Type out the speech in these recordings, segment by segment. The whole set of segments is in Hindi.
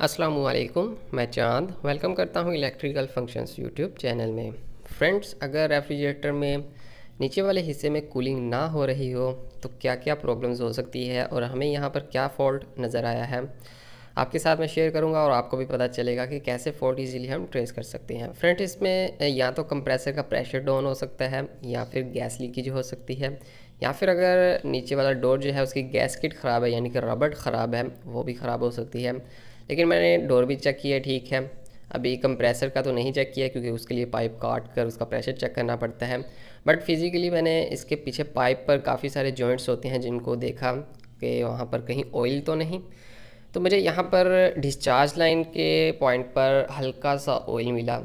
अस्सलामुअलैकुम, मैं चाँद वेलकम करता हूँ इलेक्ट्रिकल फंक्शंस यूट्यूब चैनल में। फ्रेंड्स, अगर रेफ्रिजरेटर में नीचे वाले हिस्से में कूलिंग ना हो रही हो तो क्या क्या प्रॉब्लम्स हो सकती है और हमें यहाँ पर क्या फ़ॉल्ट नज़र आया है आपके साथ मैं शेयर करूँगा और आपको भी पता चलेगा कि कैसे फ़ॉल्ट इजीली हम ट्रेस कर सकते हैं। फ्रेंड्स, इसमें या तो कंप्रेसर का प्रेशर डाउन हो सकता है या फिर गैस लीकेज हो सकती है या फिर अगर नीचे वाला डोर जो है उसकी गैसकिट ख़राब है यानी कि रबड़ ख़राब है वो भी ख़राब हो सकती है। लेकिन मैंने डोर भी चेक किया, ठीक है। अभी कंप्रेसर का तो नहीं चेक किया क्योंकि उसके लिए पाइप काट कर उसका प्रेशर चेक करना पड़ता है। बट फिज़िकली मैंने इसके पीछे पाइप पर काफ़ी सारे जॉइंट्स होते हैं जिनको देखा कि वहाँ पर कहीं ऑयल तो नहीं। तो मुझे यहाँ पर डिस्चार्ज लाइन के पॉइंट पर हल्का सा ऑयल मिला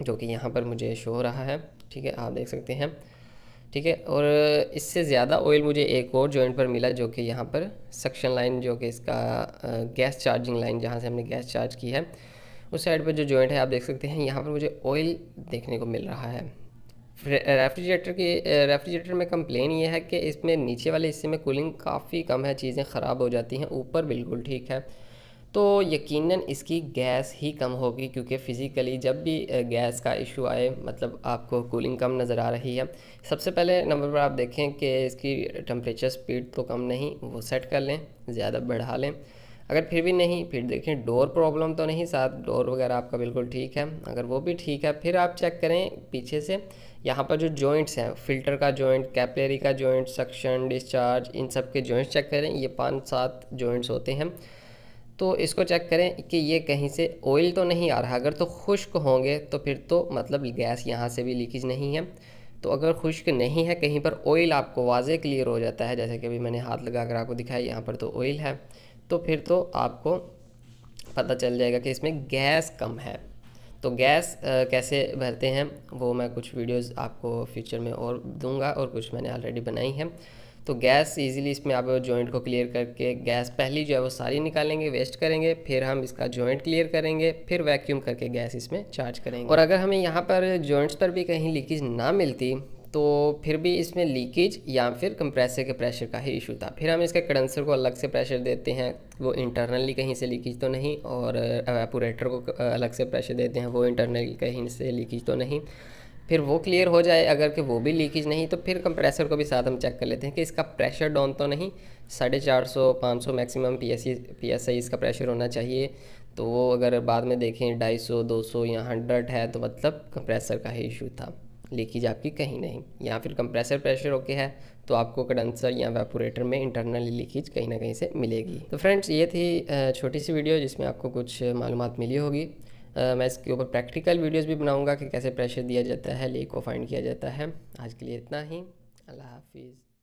जो कि यहाँ पर मुझे शो हो रहा है, ठीक है, आप देख सकते हैं, ठीक है। और इससे ज़्यादा ऑयल मुझे एक और जॉइंट पर मिला जो कि यहाँ पर सक्शन लाइन, जो कि इसका गैस चार्जिंग लाइन जहाँ से हमने गैस चार्ज की है उस साइड पर जो जॉइंट है आप देख सकते हैं, यहाँ पर मुझे ऑयल देखने को मिल रहा है। रेफ्रिजरेटर में कंप्लेन ये है कि इसमें नीचे वाले हिस्से में कूलिंग काफ़ी कम है, चीज़ें ख़राब हो जाती हैं, ऊपर बिल्कुल ठीक है। तो यकीनन इसकी गैस ही कम होगी क्योंकि फ़िज़िकली जब भी गैस का इशू आए, मतलब आपको कूलिंग कम नज़र आ रही है, सबसे पहले नंबर पर आप देखें कि इसकी टेम्परेचर स्पीड तो कम नहीं, वो सेट कर लें, ज़्यादा बढ़ा लें। अगर फिर भी नहीं, फिर देखें डोर प्रॉब्लम तो नहीं, साथ डोर वगैरह आपका बिल्कुल ठीक है। अगर वो भी ठीक है फिर आप चेक करें पीछे से यहाँ पर जो जॉइंट्स हैं, फ़िल्टर का जॉइंट, कैपिलरी का जॉइंट, सक्शन, डिस्चार्ज, इन सब के जॉइंट्स चेक करें। ये 5-7 जॉइंट्स होते हैं, तो इसको चेक करें कि ये कहीं से ऑयल तो नहीं आ रहा। अगर तो खुश्क होंगे तो फिर तो मतलब गैस यहाँ से भी लीकेज नहीं है। तो अगर खुश्क नहीं है, कहीं पर ऑयल आपको वाज़े क्लियर हो जाता है, जैसे कि अभी मैंने हाथ लगा कर आपको दिखाया, यहाँ पर तो ऑयल है, तो फिर तो आपको पता चल जाएगा कि इसमें गैस कम है। तो गैस कैसे भरते हैं वो मैं कुछ वीडियोस आपको फ्यूचर में और दूंगा और कुछ मैंने ऑलरेडी बनाई है। तो गैस इजीली इसमें आप जॉइंट को क्लियर करके गैस पहली जो है वो सारी निकालेंगे, वेस्ट करेंगे, फिर हम इसका जॉइंट क्लियर करेंगे, फिर वैक्यूम करके गैस इसमें चार्ज करेंगे। और अगर हमें यहाँ पर जॉइंट्स पर भी कहीं लीकेज ना मिलती तो फिर भी इसमें लीकेज या फिर कंप्रेसर के प्रेशर का ही इशू था। फिर हम इसके कंडेंसर को अलग से प्रेशर देते हैं, वो इंटरनली कहीं से लीकेज तो नहीं, और एवापोरेटर को अलग से प्रेशर देते हैं, वो इंटरनली कहीं से लीकेज तो नहीं। फिर वो क्लियर हो जाए, अगर कि वो भी लीकेज नहीं तो फिर कंप्रेसर को भी साथ हम चेक कर लेते हैं कि इसका प्रेशर डाउन तो नहीं। 450-500 मैक्सिमम PSI इसका प्रेशर होना चाहिए। तो वो अगर बाद में देखें 250-200 या 100 है तो मतलब कंप्रेसर का ही इशू था, लीकेज आपकी कहीं नहीं। या फिर कंप्रेसर प्रेशर ओके है तो आपको कंडेंसर या वेपोरेटर में इंटरनली लीकेज कहीं ना कहीं से मिलेगी। तो फ्रेंड्स, ये थी छोटी सी वीडियो जिसमें आपको कुछ मालूमात मिली होगी। मैं इसके ऊपर प्रैक्टिकल वीडियोस भी बनाऊंगा कि कैसे प्रेशर दिया जाता है, लीक को फाइंड किया जाता है। आज के लिए इतना ही, अल्लाह हाफिज़।